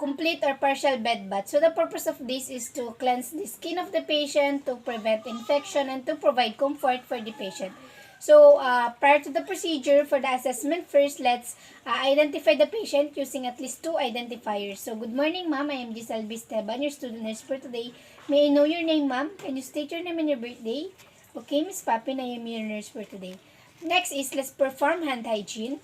complete or partial bed bath. So the purpose of this is to cleanse the skin of the patient, to prevent infection, and to provide comfort for the patient. So prior to the procedure for the assessment, first let's identify the patient using at least 2 identifiers. So good morning, ma'am. I am Giselle Bisteban, your student nurse for today. May I know your name, ma'am? Can you state your name and your birthday? Okay, Miss Papin, I am your nurse for today. Next is let's perform hand hygiene.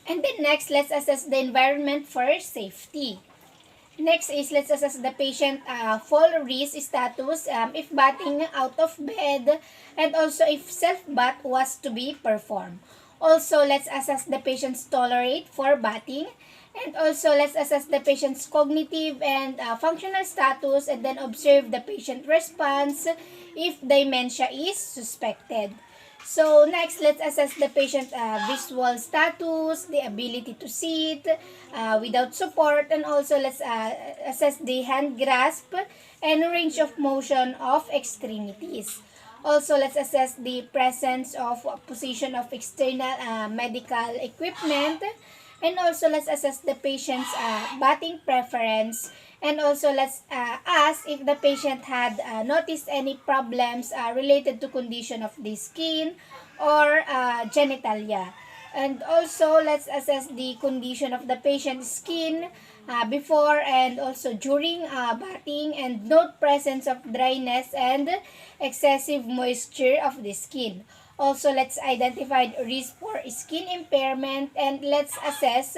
And then next, let's assess the environment for safety. Next is let's assess the patient fall risk status if batting out of bed, and also if self-bath was to be performed. Also, let's assess the patient's tolerate for batting, and also let's assess the patient's cognitive and functional status, and then observe the patient response if dementia is suspected. So next, let's assess the patient visual status, the ability to sit without support, and also let's assess the hand grasp and range of motion of extremities. Also, let's assess the presence of position of external medical equipment, and also let's assess the patient's bathing preference, and also let's ask if the patient had noticed any problems related to condition of the skin or genitalia. And also let's assess the condition of the patient's skin before and also during bathing, and note presence of dryness and excessive moisture of the skin. Also, let's identify risk for skin impairment, and let's assess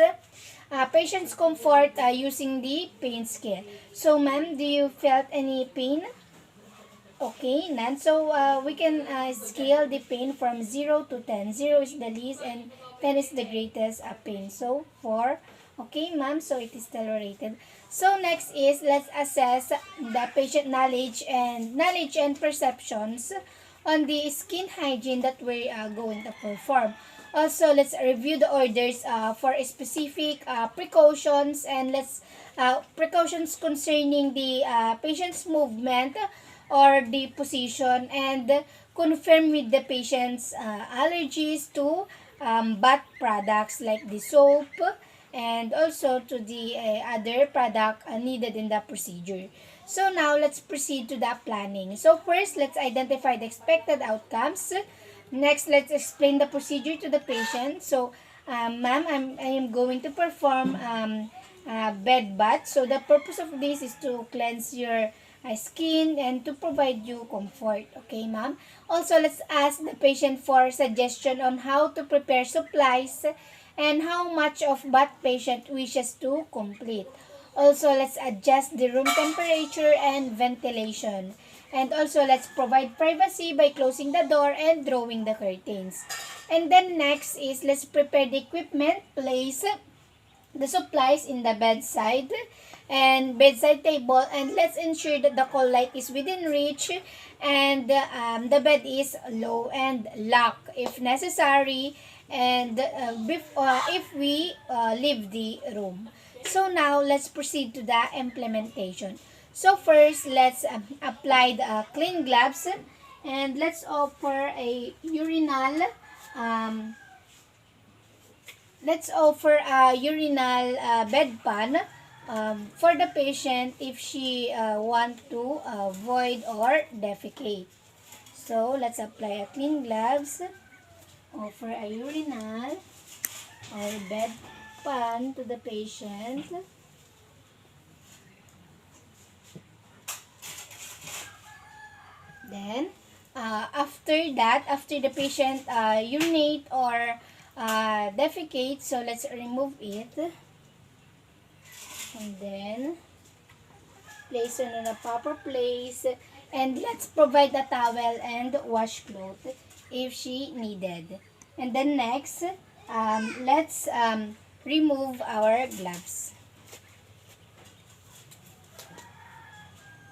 patient's comfort using the pain scale. So, ma'am, do you felt any pain? Okay, none. So, we can scale the pain from 0 to 10. 0 is the least and 10 is the greatest pain. So, 4. Okay, ma'am. So, it is tolerated. So, next is let's assess the patient knowledge and perceptions on the skin hygiene that we're going to perform. Also, let's review the orders for specific precautions, and let's precautions concerning the patient's movement or the position, and confirm with the patient's allergies to bath products like the soap, and also to the other product needed in the procedure. So now let's proceed to the planning. So first, let's identify the expected outcomes. Next, let's explain the procedure to the patient. So, ma'am, I am going to perform bed bath. So the purpose of this is to cleanse your skin and to provide you comfort. Okay, ma'am? Also, let's ask the patient for suggestion on how to prepare supplies and how much of bath patient wishes to complete. Also, let's adjust the room temperature and ventilation. And also, let's provide privacy by closing the door and drawing the curtains. And then next is let's prepare the equipment, place the supplies in the bedside and bedside table, and let's ensure that the call light is within reach, and the bed is low and lock if necessary, and if we leave the room. So now let's proceed to the implementation. So first, let's apply the clean gloves, and let's offer a urinal bedpan for the patient if she want to void or defecate. So let's apply a clean gloves, offer a urinal or bedpan to the patient. Then, after that, after the patient urinate or defecate, so let's remove it. And then, place it on a proper place. And let's provide a towel and washcloth if she needed. And then next, let's remove our gloves.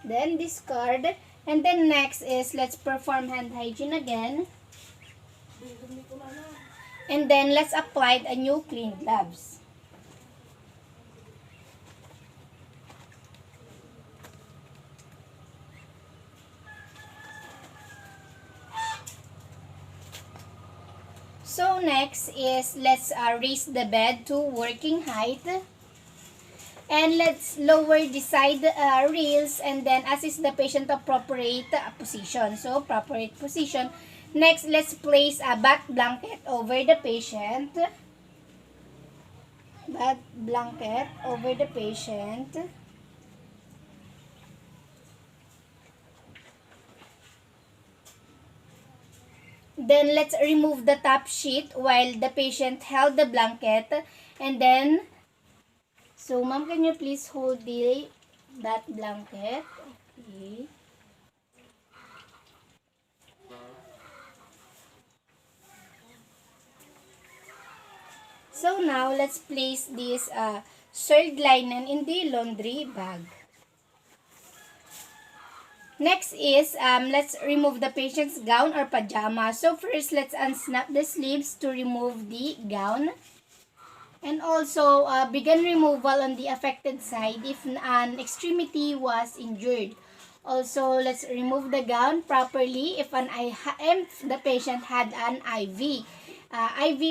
Then discard. And then next is let's perform hand hygiene again. And then let's apply a new clean gloves. So next is let's raise the bed to working height. And let's lower the side rails and then assist the patient to appropriate position. So, appropriate position. Next, let's place a bath blanket over the patient. Bath blanket over the patient. Then, let's remove the top sheet while the patient held the blanket. And then, so ma'am, can you please hold that blanket? Okay. So now, let's place this soiled linen in the laundry bag. Next is, let's remove the patient's gown or pajama. So first, let's unsnap the sleeves to remove the gown. And also, begin removal on the affected side if an extremity was injured. Also, let's remove the gown properly if the patient had an IV. IV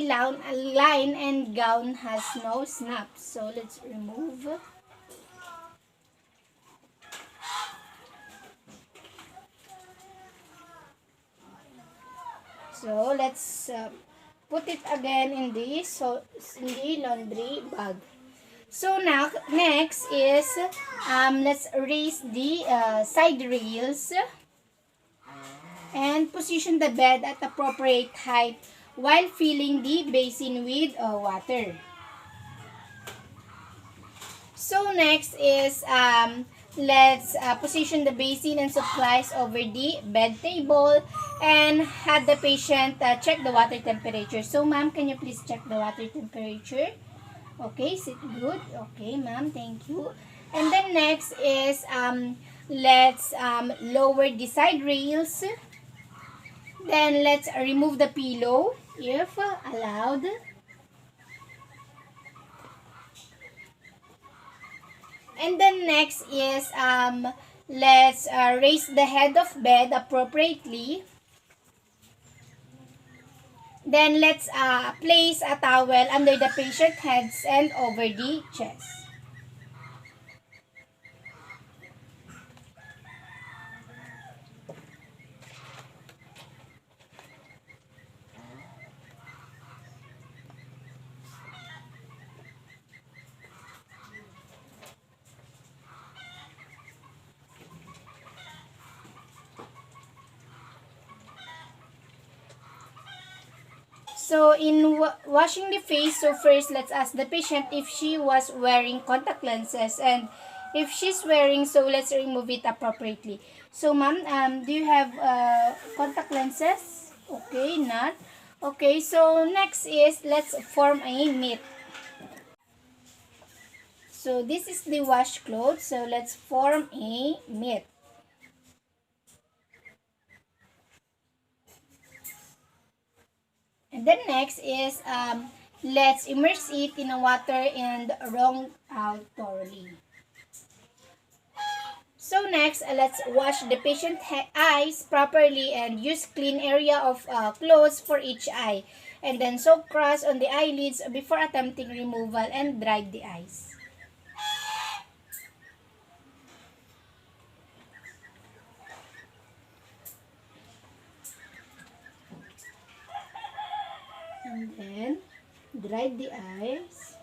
line and gown has no snap. So, let's remove. So, let's put it again in the laundry bag. So now, next is, let's raise the side rails and position the bed at appropriate height while filling the basin with water. So next is, let's position the basin and supplies over the bed table and have the patient check the water temperature. So ma'am, can you please check the water temperature? Okay, sit good. Okay, ma'am, thank you. And then next is, let's lower the side rails. Then let's remove the pillow if allowed. And then next is, let's raise the head of bed appropriately. Then let's place a towel under the patient's heads and over the chest. So, in washing the face, so first, let's ask the patient if she was wearing contact lenses. And if she's wearing, so let's remove it appropriately. So, ma'am, do you have contact lenses? Okay, not. Okay, so next is, let's form a mitt. So, this is the wash clothes. So, let's form a mitt. And then next is, let's immerse it in a water and wrung out thoroughly. So next, let's wash the patient's eyes properly and use clean area of clothes for each eye. And then soak cross on the eyelids before attempting removal and dry the eyes. And then dry the eyes.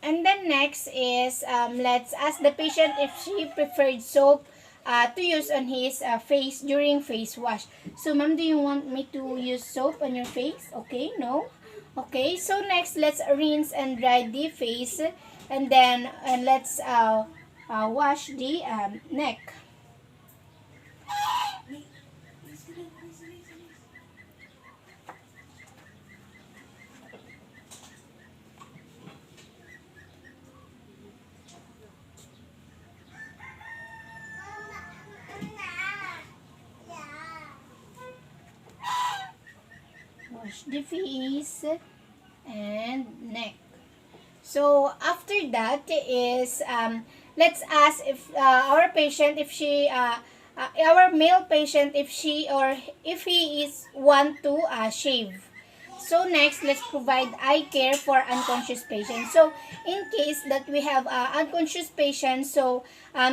And then next is, let's ask the patient if she preferred soap to use on his face during face wash. So ma'am, do you want me to use soap on your face? Okay, no? Okay, so next, let's rinse and dry the face. And then let's wash the neck. Wash the face and neck. So after that is, let's ask if our patient if she our male patient if she or if he is want to shave. So next, let's provide eye care for unconscious patients. So in case that we have unconscious patients, so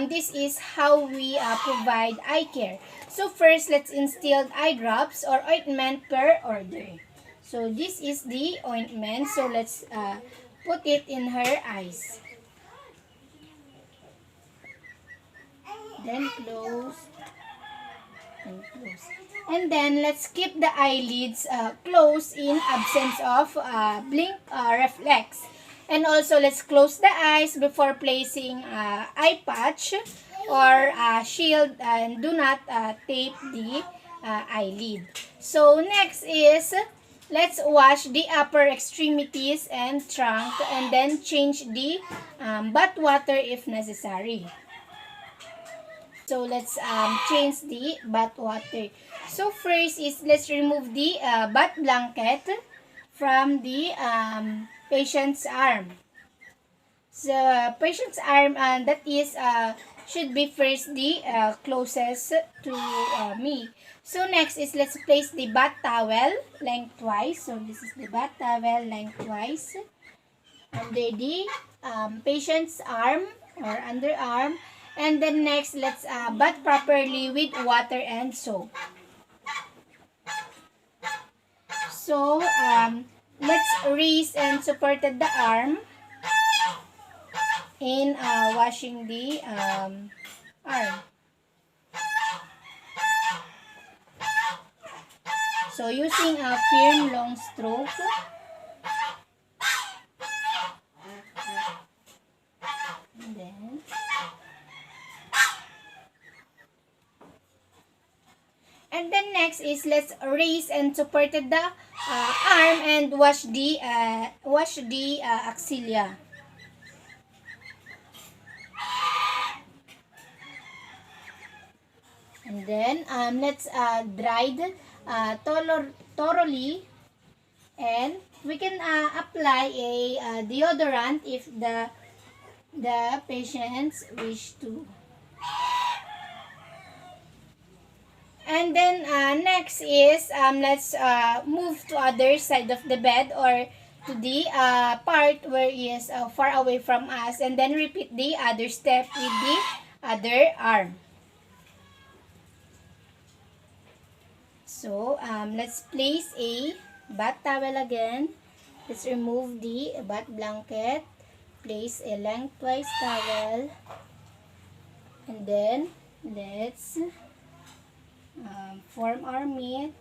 this is how we provide eye care. So first, let's instill eye drops or ointment per order. So this is the ointment. So let's put it in her eyes. Then close and close. And then let's keep the eyelids closed in absence of blink reflex. And also let's close the eyes before placing eye patch or shield, and do not tape the eyelid. So next is let's wash the upper extremities and trunk and then change the bath water if necessary. So let's change the bath water. So first is let's remove the bath blanket from the patient's arm. So patient's arm, that is should be first the closest to me. So next is let's place the bath towel lengthwise. So this is the bath towel lengthwise under the patient's arm or underarm. And then next, let's bath properly with water and soap. So, let's raise and supported the arm in washing the arm. So, using a firm long stroke. And then, and then next is let's raise and supported the arm and wash the axilla. And then let's dry thoroughly, and we can apply a deodorant if the patients wish to. And then next is let's move to other side of the bed or to the part where is far away from us, and then repeat the other step with the other arm. So let's place a bath towel again. Let's remove the bath blanket. Place a lengthwise towel. And then let's form our mitt.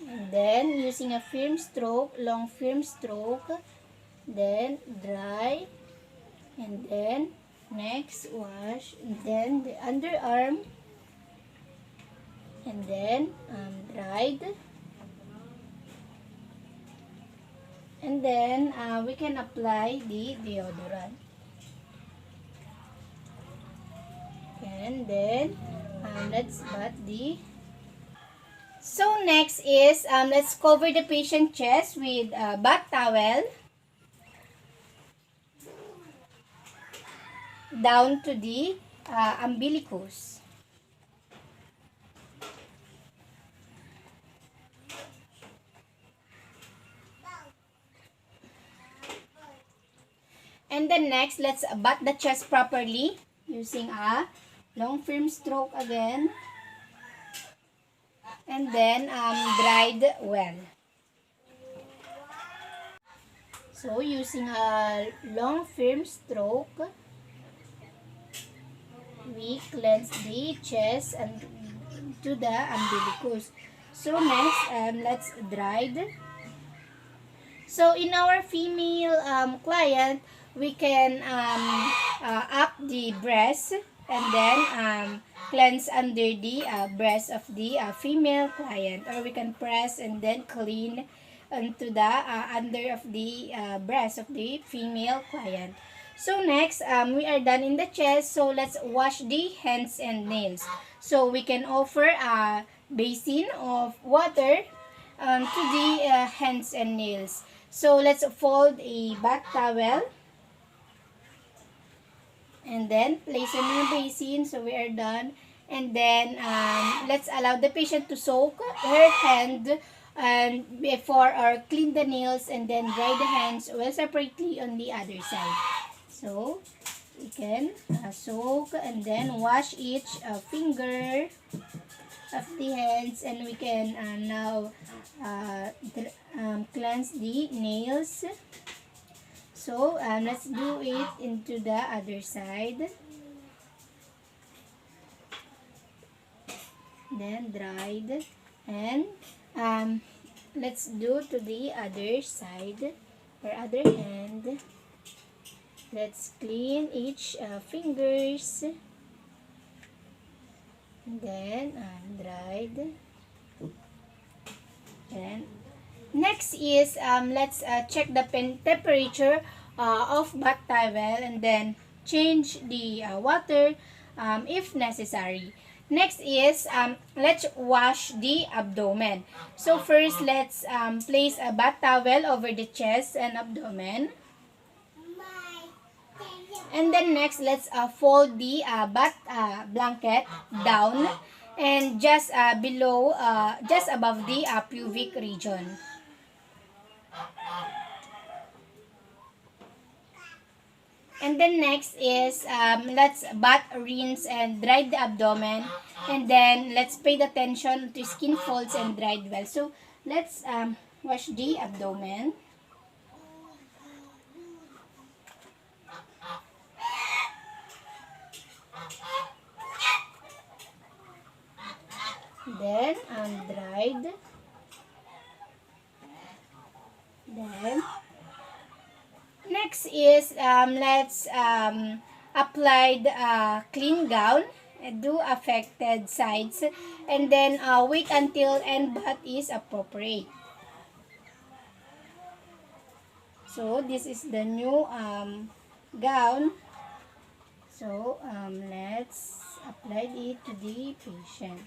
And then using a firm stroke, long firm stroke. Then dry. And then next wash. And then the underarm. And then dried. And then we can apply the deodorant. And then let's bath the. So next is let's cover the patient chest with a bath towel down to the umbilicus. And then next, let's bath the chest properly using a long firm stroke again. And then dried well. So using a long firm stroke, we cleanse the chest and to the umbilicus. So next, let's dried. So in our female client, we can up the breast and then cleanse under the breast of the female client, or we can press and then clean into the under of the breast of the female client. So next, we are done in the chest, so let's wash the hands and nails. So we can offer a basin of water to the hands and nails. So let's fold a bath towel And then, place it in a basin. So, we are done. And then, let's allow the patient to soak her hand and before or clean the nails and then dry the hands well separately on the other side. So, we can soak and then wash each finger of the hands, and we can now cleanse the nails. So, let's do it into the other side. Then dried. And let's do to the other side or other hand. Let's clean each fingers. And then dried. And next is let's check the temperature of bath towel and then change the water if necessary. Next is let's wash the abdomen. So first, let's place a bath towel over the chest and abdomen. And then next, let's fold the bath blanket down and just below, just above the pubic region. And then next is let's bath, rinse, and dry the abdomen. And then let's pay the attention to skin folds and dried well. So let's wash the abdomen. Then dried. Then next is let's apply the clean gown, do affected sides, and then wait until end bath is appropriate. So this is the new gown. So let's apply it to the patient.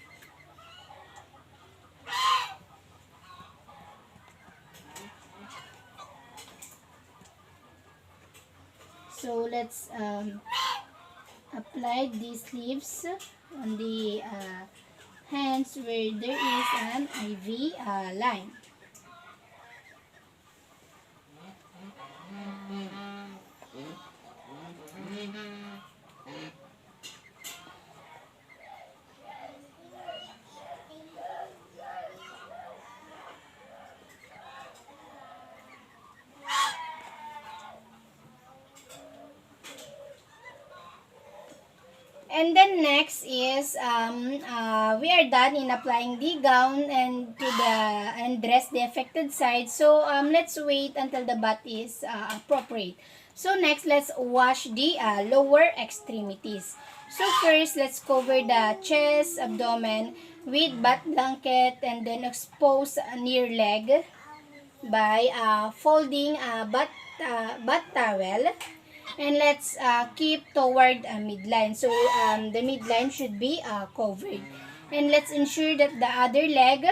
So let's apply the sleeves on the hands where there is an IV line. And then next is we are done in applying the gown and dress the affected side. So let's wait until the bath is appropriate. So next, let's wash the lower extremities. So first, let's cover the chest, abdomen with bath blanket and then expose near leg by folding bath towel. And let's keep toward midline. So the midline should be covered. And let's ensure that the other leg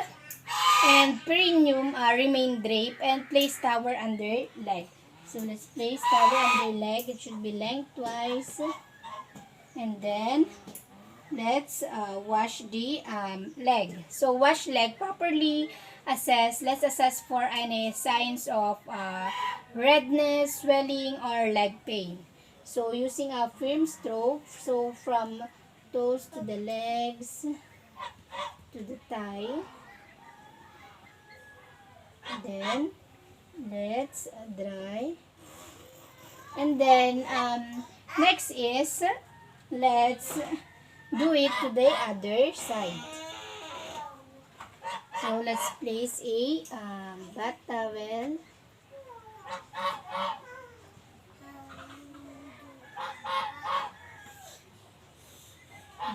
and perineum remain draped and place towel under leg. So let's place towel under leg. It should be lengthwise. And then let's wash the leg. So wash leg properly. Let's assess for any signs of redness, swelling, or leg pain. So using a firm stroke, so from toes to the legs, to the thigh. Then let's dry. And then next is let's do it to the other side. So let's place a bath towel.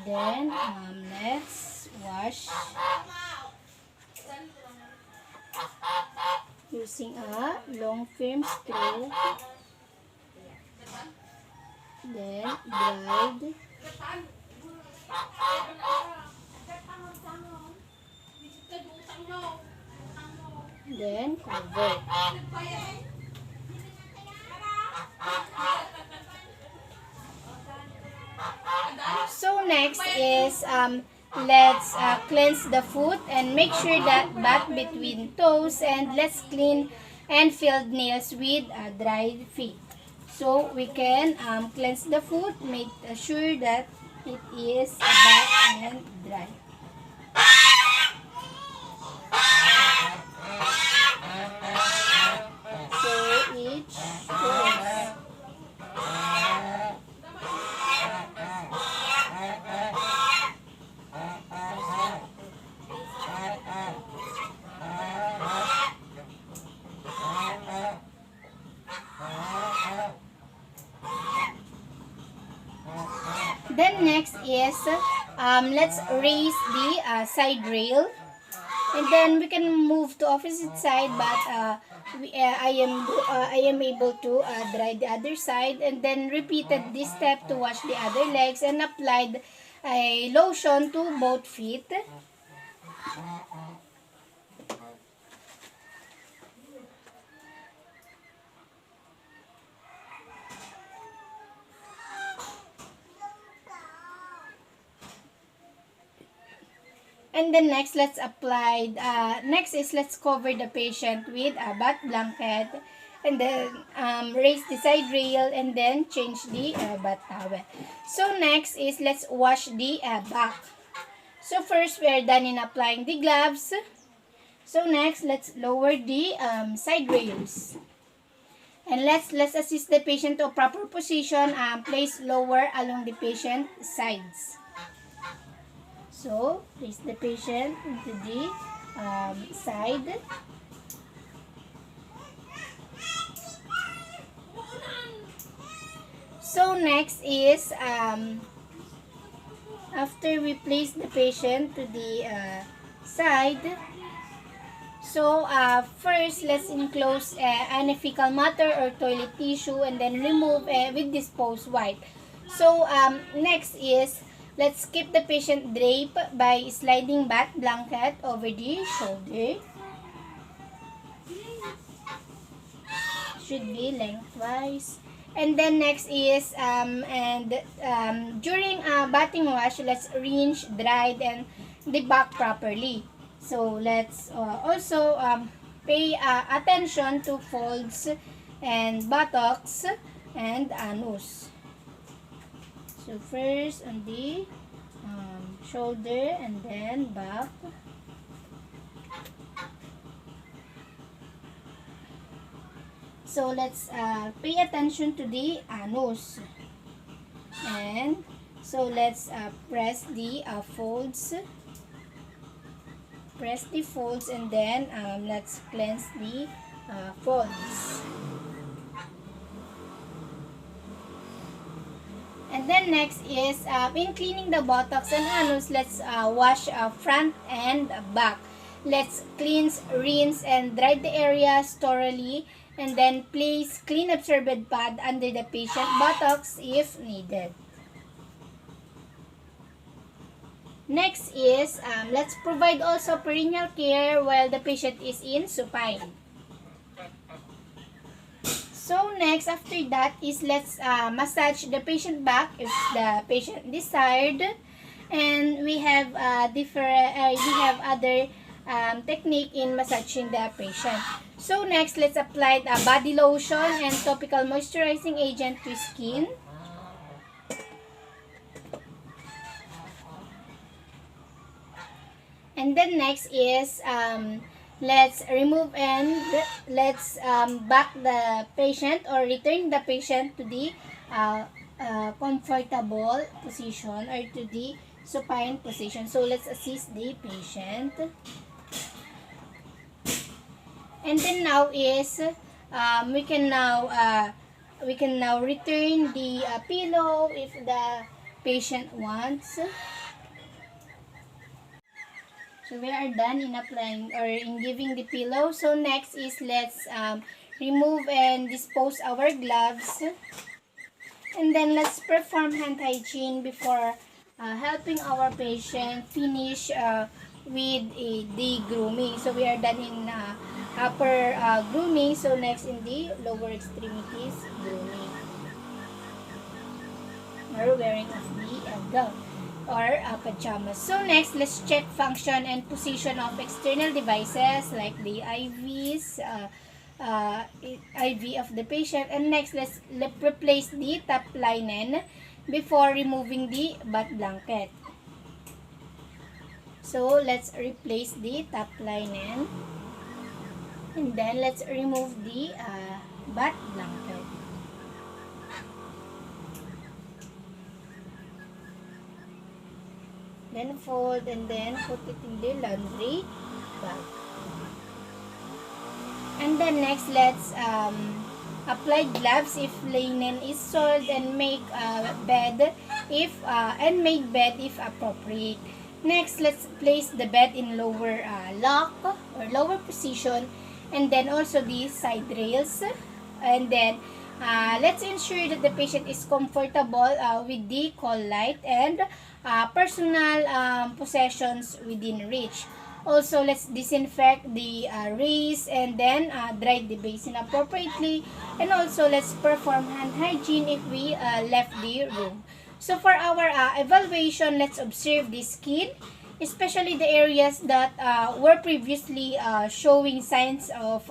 Then let's wash using a long firm stroke. Then dried. Then cover. So next is let's cleanse the foot and make sure that bath between toes, and let's clean and fill nails with dried feet. So we can cleanse the foot, make sure that it is bath and dry. So each toes. Then next is let's raise the side rail, and then we can move to opposite side, but I am able to dry the other side, and then repeated this step to wash the other legs and applied a lotion to both feet. And then next, let's apply, next is let's cover the patient with a bath blanket, and then raise the side rail, and then change the bath towel. So next is let's wash the back. So first, we are done in applying the gloves. So next, let's lower the side rails. And let's assist the patient to a proper position, place lower along the patient sides. So, place the patient into the side. So, next is, after we place the patient to the side, so first, let's enclose any fecal matter or toilet tissue, and then remove with disposed wipe. So, next is, let's keep the patient drape by sliding bath blanket over the shoulder. Should be lengthwise. And then next is, during bathing wash, let's rinse, dry, and debug properly. So let's also pay attention to folds and buttocks and anus. So first on the shoulder, and then back. So let's pay attention to the anus. And so let's press the folds. Press the folds, and then let's cleanse the folds. And then next is, in cleaning the buttocks and anus, let's wash front and back. Let's cleanse, rinse, and dry the areas thoroughly, and then place clean absorbent pad under the patient buttocks if needed. Next is, let's provide also perineal care while the patient is in supine. So next, after that is, let's massage the patient back if the patient desired, and we have other technique in massaging the patient. So next, let's apply a body lotion and topical moisturizing agent to skin. And then next is, let's remove and let's back the patient or return the patient to the comfortable position or to the supine position. So let's assist the patient. And then now is, we can now return the pillow if the patient wants. So we are done in applying or in giving the pillow. So next is, let's remove and dispose our gloves. And then let's perform hand hygiene before helping our patient finish with the grooming. So we are done in upper grooming. So next in the lower extremities grooming, or wearing of the gown. or pajamas. So next, let's check function and position of external devices like the IVs, IV of the patient. And next, let's replace the top linen before removing the bath blanket. So let's replace the top linen, and then let's remove the bath blanket. Then fold and then put it in the laundry bag. And then next, let's apply gloves if linen is soiled, and make bed if make bed if appropriate. Next, let's place the bed in lower lock or lower position, and then also the side rails. And then let's ensure that the patient is comfortable with the call light and personal possessions within reach. Also, let's disinfect the rays, and then dry the basin appropriately. And also, let's perform hand hygiene if we left the room. So for our evaluation, let's observe the skin, especially the areas that were previously showing signs of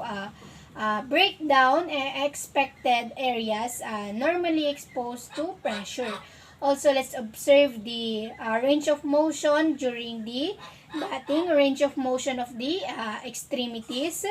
breakdown, and expected areas normally exposed to pressure. Also, let's observe the range of motion during the bathing, range of motion of the extremities.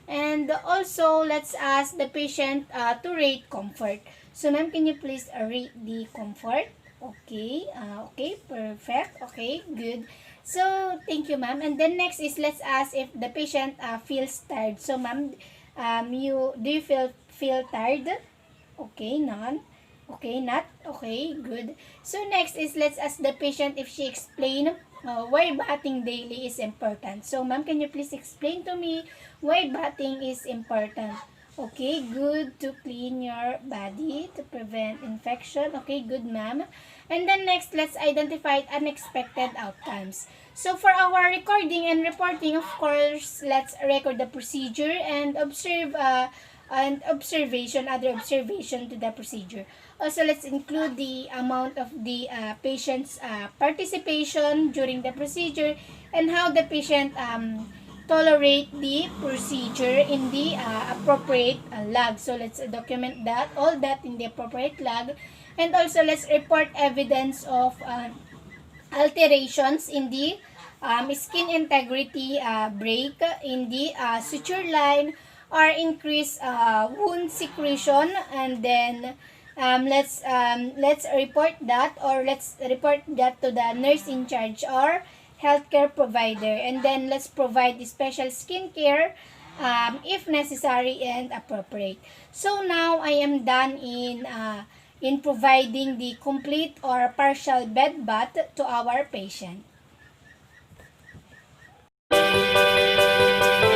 And also, let's ask the patient to rate comfort. So, ma'am, can you please rate the comfort? Okay, okay, perfect. Okay, good. So, thank you, ma'am. And then next is, let's ask if the patient feels tired. So, ma'am, do you feel tired? Okay, none. Okay, not. Okay, good. So next is, let's ask the patient if she explain why bathing daily is important. So ma'am, can you please explain to me why bathing is important? Okay, good, to clean your body, to prevent infection. Okay, good, ma'am. And then next, let's identify unexpected outcomes. So for our recording and reporting, of course, let's record the procedure and observe other observation to the procedure. Also, let's include the amount of the patient's participation during the procedure, and how the patient tolerate the procedure in the appropriate log. So let's document that, all that in the appropriate log. And also, let's report evidence of alterations in the skin integrity, break in the suture line, or increase wound secretion. And then let's report that, or let's report that to the nurse in charge or healthcare provider. And then let's provide special skincare if necessary and appropriate. So now I am done in providing the complete or partial bed bath to our patient.